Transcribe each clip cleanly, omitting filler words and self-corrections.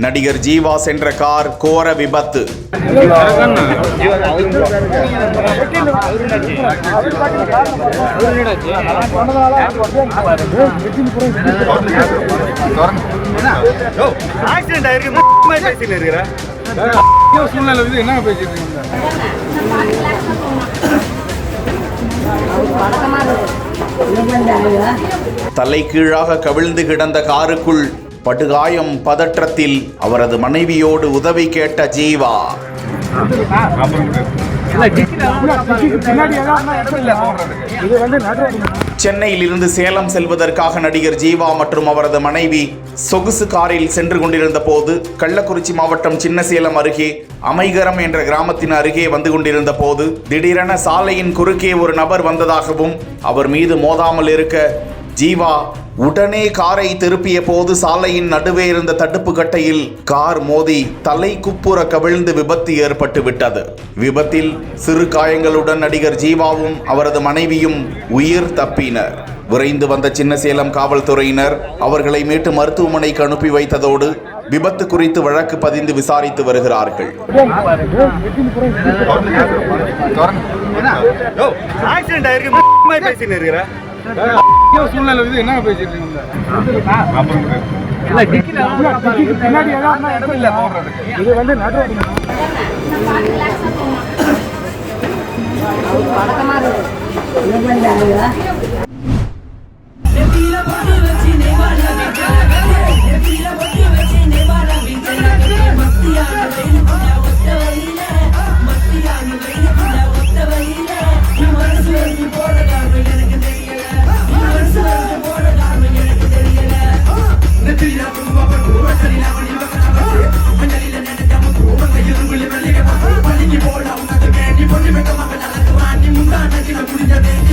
நடிகர் ஜீவா சென்ற கார் கோர விபத்து. தலைகீழாக கவிழ்ந்து கிடந்த காருக்குள் படுகாயம் பதற்றத்தில் அவரது மனைவியோடு உதவி கேட்ட ஜீவா. சென்னையில் இருந்து சேலம் செல்வதற்காக நடிகர் ஜீவா மற்றும் அவரது மனைவி சொகுசு காரில் சென்று கொண்டிருந்த போது கள்ளக்குறிச்சி மாவட்டம் சின்னசேலம் அருகே அமைகரம் என்ற கிராமத்தின் அருகே வந்து கொண்டிருந்த போது திடீரென சாலையின் குறுக்கே ஒரு நபர் வந்ததாகவும் அவர் மீது மோதாமல் இருக்க ஜீவா உடனே காரை திருப்பிய போது சாலையின் நடுவே இருந்த தடுப்பு கட்டையில் கார் மோதி தலை குப்புற கவிழ்ந்து விபத்து ஏற்பட்டு விட்டது. விபத்தில் சிறு காயங்களுடன் நடிகர் ஜீவாவும் அவரது மனைவியும் உயிர் தப்பினர். விரைந்து வந்த சின்னசேலம் காவல்துறையினர் அவர்களை மீட்டு மருத்துவமனைக்கு அனுப்பி வைத்ததோடு விபத்து குறித்து வழக்கு பதிந்து விசாரித்து வருகிறார்கள்.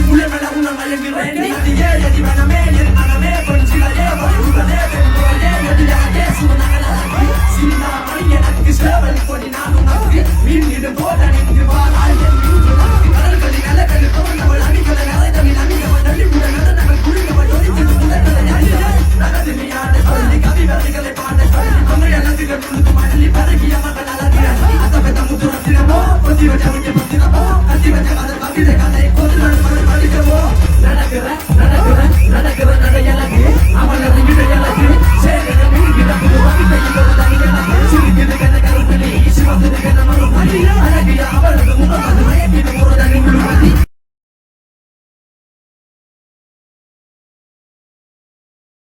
Una